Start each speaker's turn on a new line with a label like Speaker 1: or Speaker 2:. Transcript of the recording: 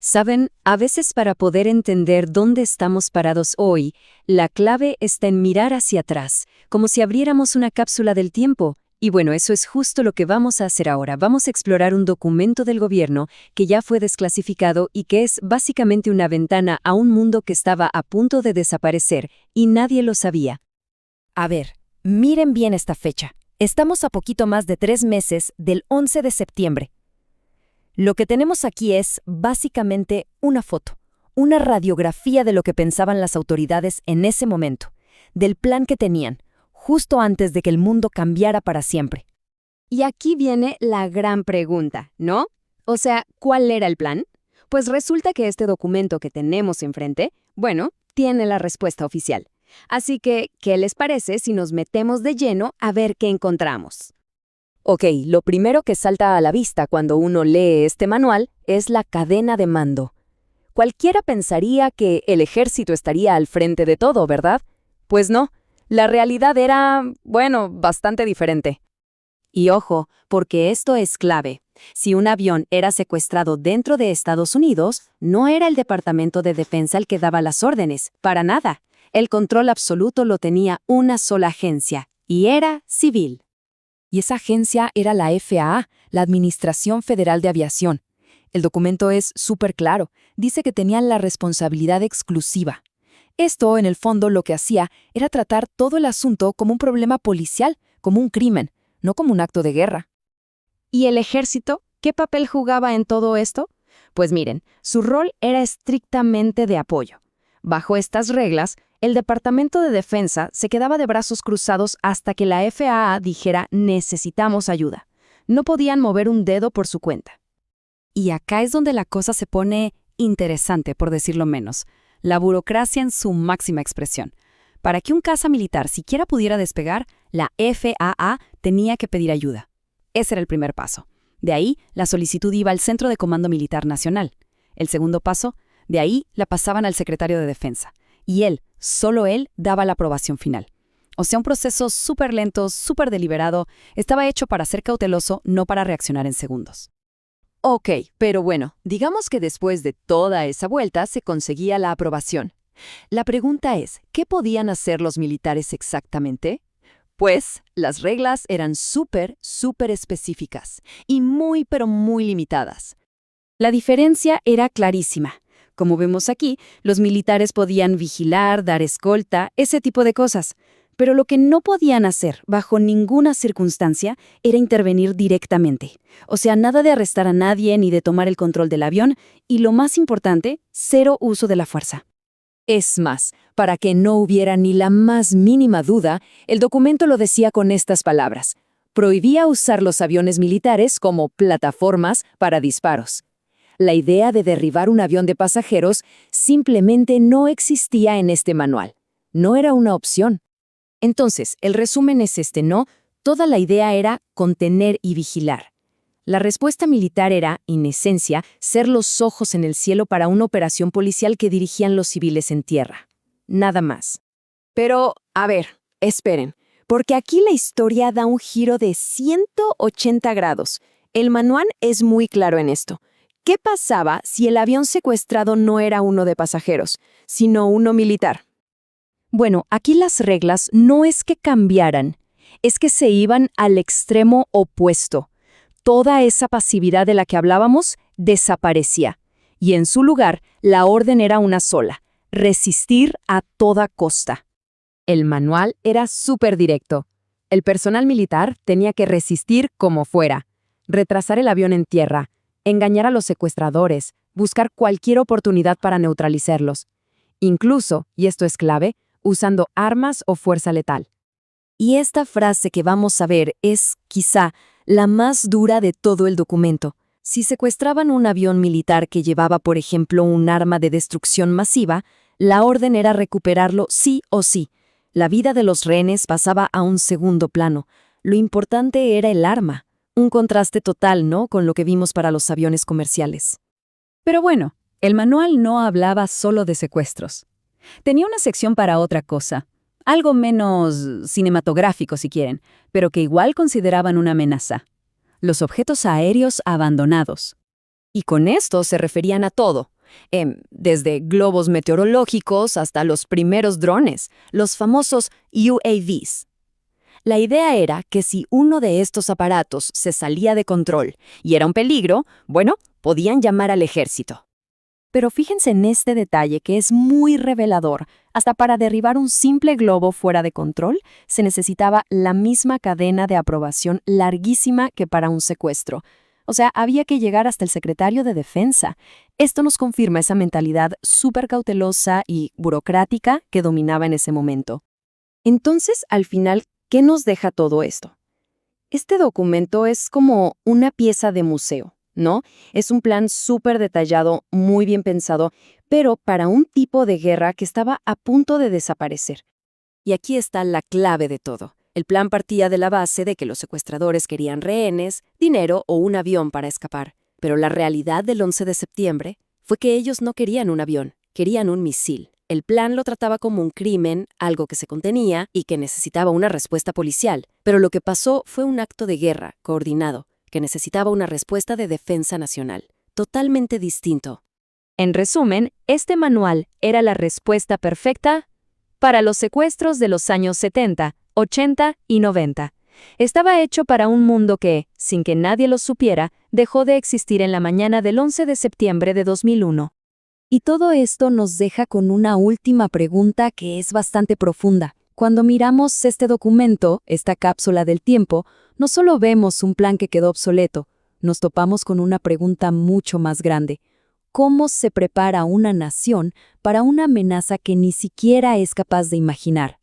Speaker 1: Saben, a veces para poder entender dónde estamos parados hoy, la clave está en mirar hacia atrás, como si abriéramos una cápsula del tiempo. Y bueno, eso es justo lo que vamos a hacer ahora. Vamos a explorar un documento del gobierno que ya fue desclasificado y que es básicamente una ventana a un mundo que estaba a punto de desaparecer y nadie lo sabía.
Speaker 2: A ver, miren bien esta fecha. Estamos a poquito más de 3 meses del 11 de septiembre. Lo que tenemos aquí es, básicamente, una foto, una radiografía de lo que pensaban las autoridades en ese momento, del plan que tenían, justo antes de que el mundo cambiara para siempre.
Speaker 3: Y aquí viene la gran pregunta, ¿no? O sea, ¿cuál era el plan? Pues resulta que este documento que tenemos enfrente, bueno, tiene la respuesta oficial. Así que, ¿qué les parece si nos metemos de lleno a ver qué encontramos?
Speaker 2: Ok, lo primero que salta a la vista cuando uno lee este manual es la cadena de mando. Cualquiera pensaría que el ejército estaría al frente de todo, ¿verdad? Pues no, la realidad era, bueno, bastante diferente.
Speaker 1: Y ojo, porque esto es clave. Si un avión era secuestrado dentro de Estados Unidos, no era el Departamento de Defensa el que daba las órdenes, para nada. El control absoluto lo tenía una sola agencia, y era civil.
Speaker 2: Y esa agencia era la FAA, la Administración Federal de Aviación. El documento es súper claro, dice que tenían la responsabilidad exclusiva. Esto, en el fondo, lo que hacía era tratar todo el asunto como un problema policial, como un crimen, no como un acto de guerra.
Speaker 3: ¿Y el ejército? ¿Qué papel jugaba en todo esto? Pues miren, su rol era estrictamente de apoyo. Bajo estas reglas, el Departamento de Defensa se quedaba de brazos cruzados hasta que la FAA dijera necesitamos ayuda. No podían mover un dedo por su cuenta.
Speaker 2: Y acá es donde la cosa se pone interesante, por decirlo menos. La burocracia en su máxima expresión. Para que un caza militar siquiera pudiera despegar, la FAA tenía que pedir ayuda. Ese era el primer paso. De ahí, la solicitud iba al Centro de Comando Militar Nacional. El segundo paso, de ahí la pasaban al secretario de Defensa. Y él, solo él, daba la aprobación final. O sea, un proceso súper lento, súper deliberado, estaba hecho para ser cauteloso, no para reaccionar en segundos.
Speaker 1: Ok, pero bueno, digamos que después de toda esa vuelta se conseguía la aprobación. La pregunta es, ¿qué podían hacer los militares exactamente? Pues las reglas eran súper específicas y muy, pero muy limitadas.
Speaker 2: La diferencia era clarísima. Como vemos aquí, los militares podían vigilar, dar escolta, ese tipo de cosas. Pero lo que no podían hacer, bajo ninguna circunstancia, era intervenir directamente. O sea, nada de arrestar a nadie ni de tomar el control del avión, y lo más importante, cero uso de la fuerza.
Speaker 1: Es más, para que no hubiera ni la más mínima duda, el documento lo decía con estas palabras. Prohibía usar los aviones militares como plataformas para disparos. La idea de derribar un avión de pasajeros simplemente no existía en este manual. No era una opción. Entonces, el resumen es este, ¿no? Toda la idea era contener y vigilar. La respuesta militar era, en esencia, ser los ojos en el cielo para una operación policial que dirigían los civiles en tierra. Nada más. Pero, a ver, esperen, porque aquí la historia da un giro de 180 grados. El manual es muy claro en esto. ¿Qué pasaba si el avión secuestrado no era uno de pasajeros, sino uno militar?
Speaker 2: Bueno, aquí las reglas no es que cambiaran, es que se iban al extremo opuesto. Toda esa pasividad de la que hablábamos desaparecía, y en su lugar la orden era una sola: resistir a toda costa.
Speaker 1: El manual era súper directo. El personal militar tenía que resistir como fuera, retrasar el avión en tierra, engañar a los secuestradores, buscar cualquier oportunidad para neutralizarlos. Incluso, y esto es clave, usando armas o fuerza letal.
Speaker 2: Y esta frase que vamos a ver es, quizá, la más dura de todo el documento. Si secuestraban un avión militar que llevaba, por ejemplo, un arma de destrucción masiva, la orden era recuperarlo sí o sí. La vida de los rehenes pasaba a un segundo plano. Lo importante era el arma. Un contraste total, ¿no?, con lo que vimos para los aviones comerciales.
Speaker 4: Pero bueno, el manual no hablaba solo de secuestros. Tenía una sección para otra cosa, algo menos cinematográfico si quieren, pero que igual consideraban una amenaza: los objetos aéreos abandonados.
Speaker 1: Y con esto se referían a todo, desde globos meteorológicos hasta los primeros drones, los famosos UAVs. La idea era que si uno de estos aparatos se salía de control y era un peligro, bueno, podían llamar al ejército. Pero fíjense en este detalle que es muy revelador. Hasta para derribar un simple globo fuera de control, se necesitaba la misma cadena de aprobación larguísima que para un secuestro. O sea, había que llegar hasta el secretario de Defensa. Esto nos confirma esa mentalidad súper cautelosa y burocrática que dominaba en ese momento. Entonces, al final, ¿qué nos deja todo esto? Este documento es como una pieza de museo, ¿no? Es un plan súper detallado, muy bien pensado, pero para un tipo de guerra que estaba a punto de desaparecer. Y aquí está la clave de todo. El plan partía de la base de que los secuestradores querían rehenes, dinero o un avión para escapar. Pero la realidad del 11 de septiembre fue que ellos no querían un avión, querían un misil. El plan lo trataba como un crimen, algo que se contenía y que necesitaba una respuesta policial. Pero lo que pasó fue un acto de guerra, coordinado, que necesitaba una respuesta de defensa nacional, totalmente distinto.
Speaker 3: En resumen, este manual era la respuesta perfecta para los secuestros de los años 70, 80 y 90. Estaba hecho para un mundo que, sin que nadie lo supiera, dejó de existir en la mañana del 11 de septiembre de 2001.
Speaker 1: Y todo esto nos deja con una última pregunta que es bastante profunda. Cuando miramos este documento, esta cápsula del tiempo, no solo vemos un plan que quedó obsoleto, nos topamos con una pregunta mucho más grande. ¿Cómo se prepara una nación para una amenaza que ni siquiera es capaz de imaginar?